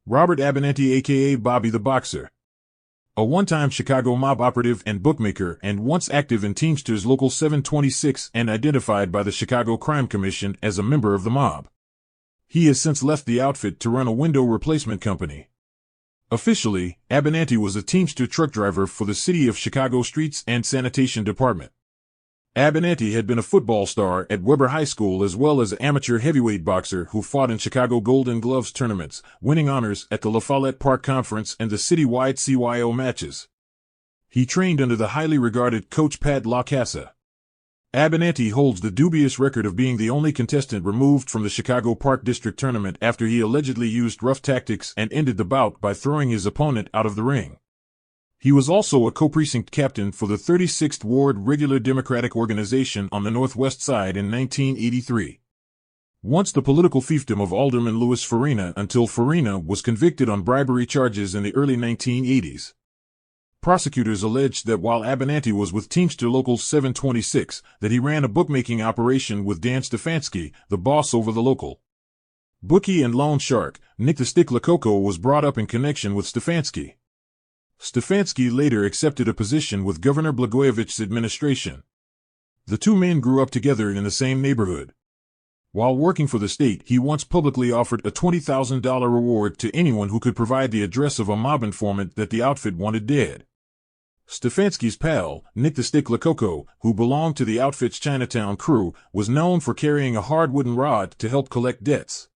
Robert Abernathy, a.k.a. Bobby the Boxer. A one-time Chicago mob operative and bookmaker and once active in Teamsters Local 726 and identified by the Chicago Crime Commission as a member of the mob. He has since left the outfit to run a window replacement company. Officially, Abernathy was a Teamster truck driver for the City of Chicago Streets and Sanitation Department. Abernathy had been a football star at Weber High School as well as an amateur heavyweight boxer who fought in Chicago Golden Gloves tournaments, winning honors at the La Follette Park Conference and the citywide CYO matches. He trained under the highly regarded Coach Pat LaCassa. Abernathy holds the dubious record of being the only contestant removed from the Chicago Park District Tournament after he allegedly used rough tactics and ended the bout by throwing his opponent out of the ring. He was also a co-precinct captain for the 36th Ward Regular Democratic Organization on the Northwest Side in 1983. Once the political fiefdom of Alderman Louis Farina until Farina was convicted on bribery charges in the early 1980s. Prosecutors alleged that while Abernathy was with Teamster Local 726, that he ran a bookmaking operation with Dan Stefanski, the boss over the local. Bookie and loan shark, Nick the Stick Lococo was brought up in connection with Stefanski. Stefanski later accepted a position with Governor Blagojevich's administration. The two men grew up together in the same neighborhood. While working for the state, he once publicly offered a $20,000 reward to anyone who could provide the address of a mob informant that the outfit wanted dead. Stefanski's pal, Nick the Stick Lococo, who belonged to the outfit's Chinatown crew, was known for carrying a hard wooden rod to help collect debts.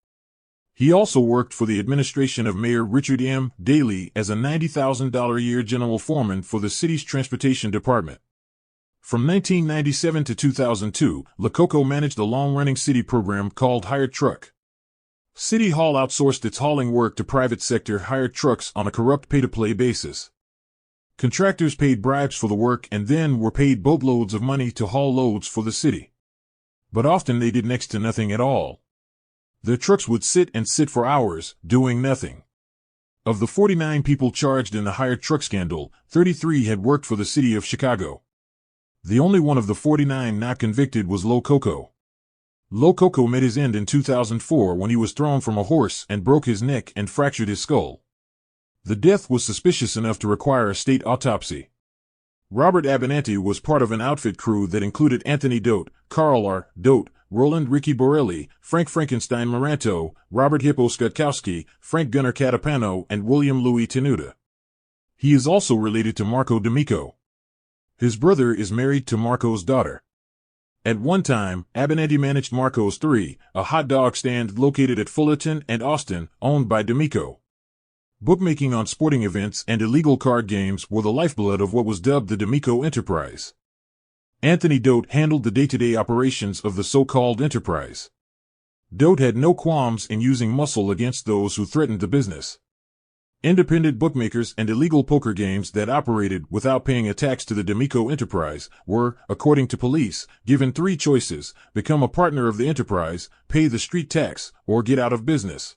He also worked for the administration of Mayor Richard M. Daley as a $90,000 a year general foreman for the city's transportation department. From 1997 to 2002, Lococo managed a long-running city program called Hired Truck. City Hall outsourced its hauling work to private sector hired trucks on a corrupt pay-to-play basis. Contractors paid bribes for the work and then were paid boatloads of money to haul loads for the city. But often they did next to nothing at all. Their trucks would sit for hours, doing nothing. Of the 49 people charged in the hired truck scandal, 33 had worked for the city of Chicago. The only one of the 49 not convicted was Lococo. Lococo met his end in 2004 when he was thrown from a horse and broke his neck and fractured his skull. The death was suspicious enough to require a state autopsy. Robert Abernathy was part of an outfit crew that included Anthony Dote, Carl R. Dote, Roland Ricky Borelli, Frank Frankenstein Maranto, Robert Hippo Skutkowski, Frank Gunnar Catapano, and William Louis Tenuta. He is also related to Marco D'Amico. His brother is married to Marco's daughter. At one time, Abernathy managed Marco's 3, a hot dog stand located at Fullerton and Austin, owned by D'Amico. Bookmaking on sporting events and illegal card games were the lifeblood of what was dubbed the D'Amico Enterprise. Anthony Dote handled the day-to-day operations of the so-called enterprise. Dote had no qualms in using muscle against those who threatened the business. Independent bookmakers and illegal poker games that operated without paying a tax to the D'Amico Enterprise were, according to police, given 3 choices: become a partner of the enterprise, pay the street tax, or get out of business.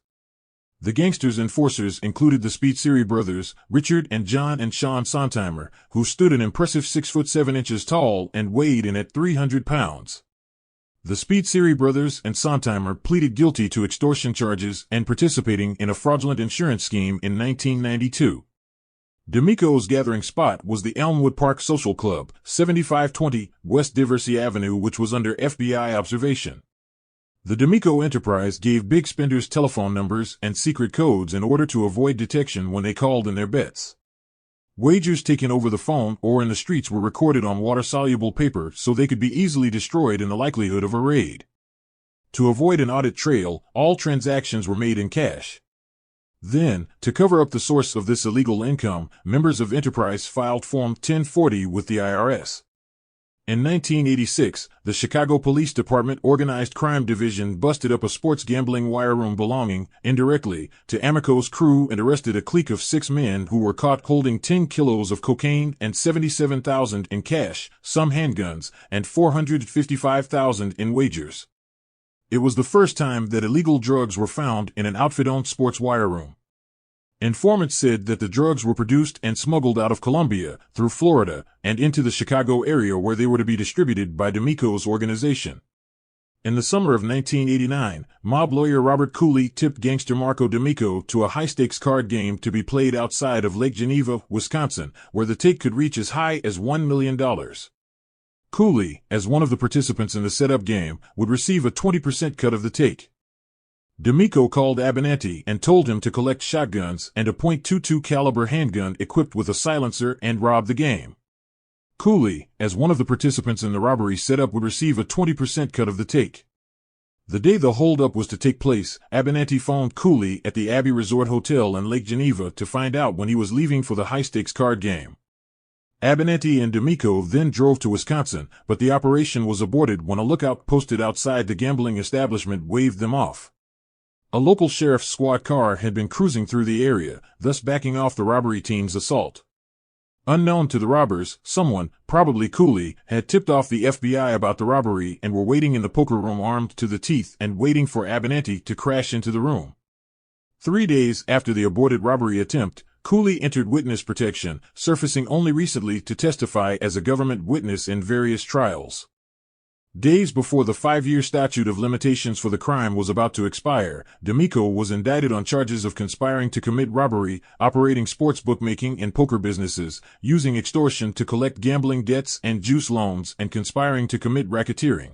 The Gangsters' enforcers included the Speils brothers, Richard and John and Sean Sontheimer, who stood an impressive 6'7" tall and weighed in at 300 pounds. The Speils brothers and Sontheimer pleaded guilty to extortion charges and participating in a fraudulent insurance scheme in 1992. D'Amico's gathering spot was the Elmwood Park Social Club, 7520 West Diversey Avenue, which was under FBI observation. The D'Amico Enterprise gave big spenders telephone numbers and secret codes in order to avoid detection when they called in their bets. Wagers taken over the phone or in the streets were recorded on water-soluble paper so they could be easily destroyed in the likelihood of a raid. To avoid an audit trail, all transactions were made in cash. Then, to cover up the source of this illegal income, members of Enterprise filed Form 1040 with the IRS. In 1986, the Chicago Police Department Organized Crime Division busted up a sports gambling wire room belonging, indirectly, to Amico's crew and arrested a clique of 6 men who were caught holding 10 kilos of cocaine and $77,000 in cash, some handguns, and $455,000 in wagers. It was the first time that illegal drugs were found in an outfit-owned sports wire room. Informants said that the drugs were produced and smuggled out of Colombia, through Florida, and into the Chicago area where they were to be distributed by D'Amico's organization. In the summer of 1989, mob lawyer Robert Cooley tipped gangster Marco D'Amico to a high-stakes card game to be played outside of Lake Geneva, Wisconsin, where the take could reach as high as $1 million. Cooley, as one of the participants in the setup game, would receive a 20% cut of the take. D'Amico called Abenanti and told him to collect shotguns and a .22 caliber handgun equipped with a silencer and rob the game. Cooley, as one of the participants in the robbery setup, would receive a 20% cut of the take. The day the holdup was to take place, Abenanti phoned Cooley at the Abbey Resort Hotel in Lake Geneva to find out when he was leaving for the high-stakes card game. Abenanti and D'Amico then drove to Wisconsin, but the operation was aborted when a lookout posted outside the gambling establishment waved them off. A local sheriff's squad car had been cruising through the area, thus backing off the robbery team's assault. Unknown to the robbers, someone, probably Cooley, had tipped off the FBI about the robbery and were waiting in the poker room armed to the teeth and waiting for Abenanti to crash into the room. 3 days after the aborted robbery attempt, Cooley entered witness protection, surfacing only recently to testify as a government witness in various trials. Days before the 5-year statute of limitations for the crime was about to expire, D'Amico was indicted on charges of conspiring to commit robbery, operating sports bookmaking and poker businesses, using extortion to collect gambling debts and juice loans, and conspiring to commit racketeering.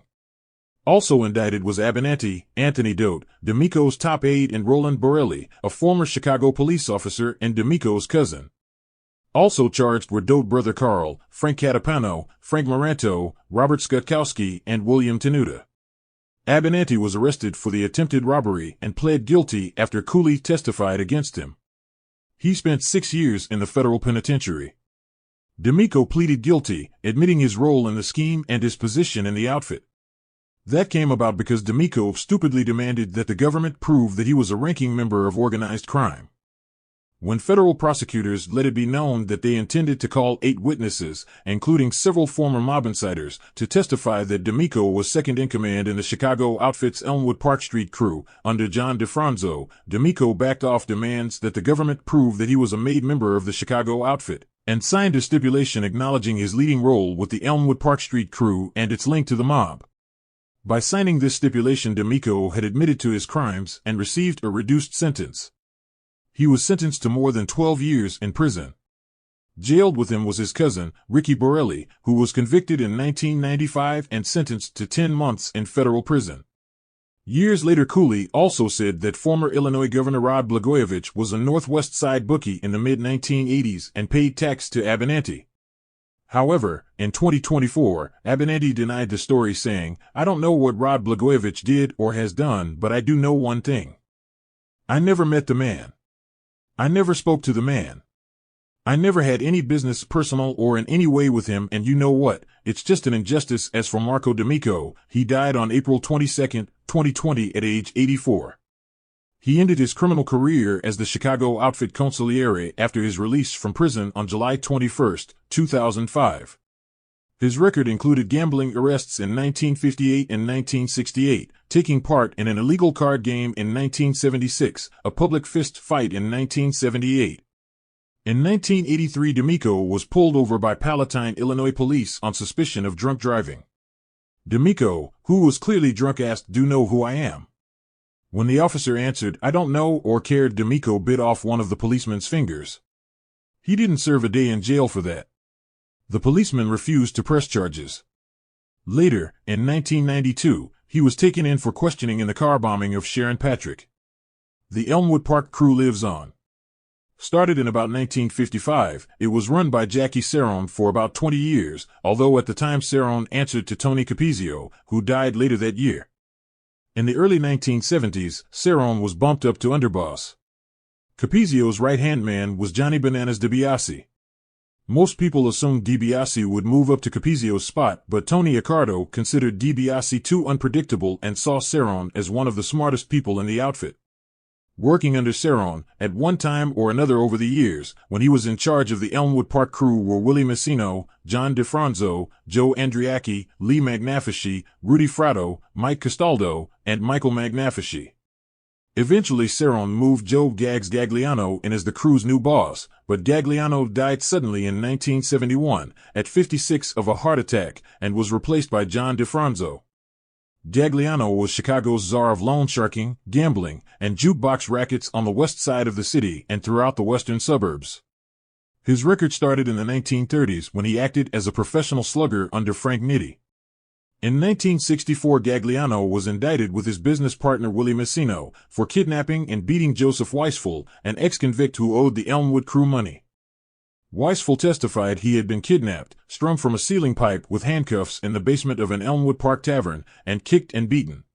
Also indicted was Abenanti, Anthony Dote, D'Amico's top aide, and Roland Borelli, a former Chicago police officer and D'Amico's cousin. Also charged were Dote brother Carl, Frank Catapano, Frank Moranto, Robert Skutkowski, and William Tenuta. Abenanti was arrested for the attempted robbery and pled guilty after Cooley testified against him. He spent 6 years in the federal penitentiary. D'Amico pleaded guilty, admitting his role in the scheme and his position in the outfit. That came about because D'Amico stupidly demanded that the government prove that he was a ranking member of organized crime. When federal prosecutors let it be known that they intended to call 8 witnesses, including several former mob insiders, to testify that D'Amico was second in command in the Chicago outfit's Elmwood Park Street crew, under John DeFranzo, D'Amico backed off demands that the government prove that he was a made member of the Chicago outfit, and signed a stipulation acknowledging his leading role with the Elmwood Park Street crew and its link to the mob. By signing this stipulation, D'Amico had admitted to his crimes and received a reduced sentence. He was sentenced to more than 12 years in prison. Jailed with him was his cousin, Ricky Borelli, who was convicted in 1995 and sentenced to 10 months in federal prison. Years later, Cooley also said that former Illinois Governor Rod Blagojevich was a Northwest Side bookie in the mid-1980s and paid tax to Abenanti. However, in 2024, Abenanti denied the story, saying, "I don't know what Rod Blagojevich did or has done, but I do know one thing. I never met the man. I never spoke to the man. I never had any business, personal or in any way, with him, and you know what? It's just an injustice." As for Marco D'Amico, he died on April 22, 2020 at age 84. He ended his criminal career as the Chicago outfit consigliere after his release from prison on July 21, 2005. His record included gambling arrests in 1958 and 1968, taking part in an illegal card game in 1976, a public fist fight in 1978. In 1983, D'Amico was pulled over by Palatine, Illinois police on suspicion of drunk driving. D'Amico, who was clearly drunk, asked, "Do you know who I am?" When the officer answered, "I don't know," or cared, D'Amico bit off one of the policeman's fingers. He didn't serve a day in jail for that. The policeman refused to press charges. Later, in 1992, he was taken in for questioning in the car bombing of Sharon Patrick. The Elmwood Park crew lives on. Started in about 1955, it was run by Jackie Cerrone for about 20 years, although at the time Cerrone answered to Tony Capizio, who died later that year. In the early 1970s, Cerrone was bumped up to underboss. Capizio's right-hand man was Johnny Bananas DeBiase. Most people assumed DeBiase would move up to Capizio's spot, but Tony Accardo considered DeBiase too unpredictable and saw Cerrone as one of the smartest people in the outfit. Working under Cerrone, at one time or another over the years, when he was in charge of the Elmwood Park crew, were Willie Messino, John DeFranzo, Joe Andriacchi, Lee Magnafici, Rudy Fratto, Mike Castaldo, and Michael Magnafici. Eventually, Cerrone moved Joe Gags Gagliano in as the crew's new boss, but Gagliano died suddenly in 1971, at 56, of a heart attack, and was replaced by John DeFranzo. Gagliano was Chicago's czar of loan sharking, gambling, and jukebox rackets on the west side of the city and throughout the western suburbs. His record started in the 1930s when he acted as a professional slugger under Frank Nitti. In 1964, Gagliano was indicted with his business partner Willie Messino for kidnapping and beating Joseph Weisful, an ex-convict who owed the Elmwood crew money. Weisful testified he had been kidnapped, strung from a ceiling pipe with handcuffs in the basement of an Elmwood Park tavern, and kicked and beaten.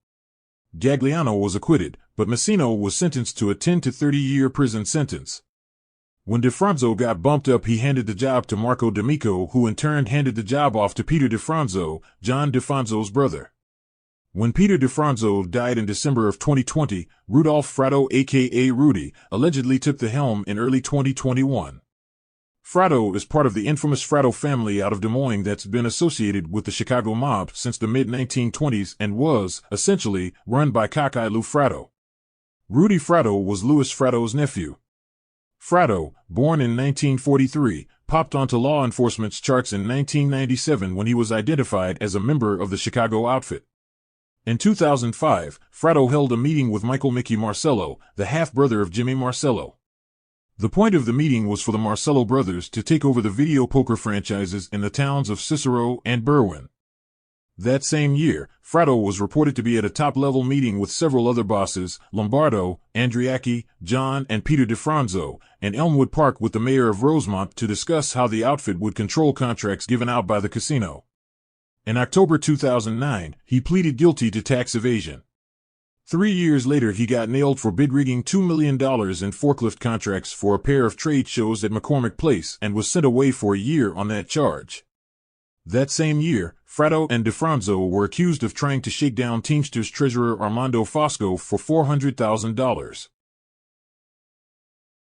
Gagliano was acquitted, but Messino was sentenced to a 10 to 30-year prison sentence. When DeFranzo got bumped up, he handed the job to Marco D'Amico, who in turn handed the job off to Peter DeFranzo, John DeFranzo's brother. When Peter DeFranzo died in December of 2020, Rudolph Fratto, aka Rudy, allegedly took the helm in early 2021. Fratto is part of the infamous Fratto family out of Des Moines that's been associated with the Chicago mob since the mid-1920s and was, essentially, run by Cockeye Lou Fratto. Rudy Fratto was Louis Fratto's nephew. Fratto, born in 1943, popped onto law enforcement's charts in 1997 when he was identified as a member of the Chicago outfit. In 2005, Fratto held a meeting with Michael Mickey Marcello, the half-brother of Jimmy Marcello. The point of the meeting was for the Marcello brothers to take over the video poker franchises in the towns of Cicero and Berwyn. That same year, Fratto was reported to be at a top-level meeting with several other bosses, Lombardo, Andriacchi, John, and Peter DeFranzo, in Elmwood Park with the mayor of Rosemont to discuss how the outfit would control contracts given out by the casino. In October 2009, he pleaded guilty to tax evasion. 3 years later, he got nailed for bid-rigging $2 million in forklift contracts for a pair of trade shows at McCormick Place and was sent away for a year on that charge. That same year, Fratto and DeFranzo were accused of trying to shake down Teamsters treasurer Armando Fosco for $400,000.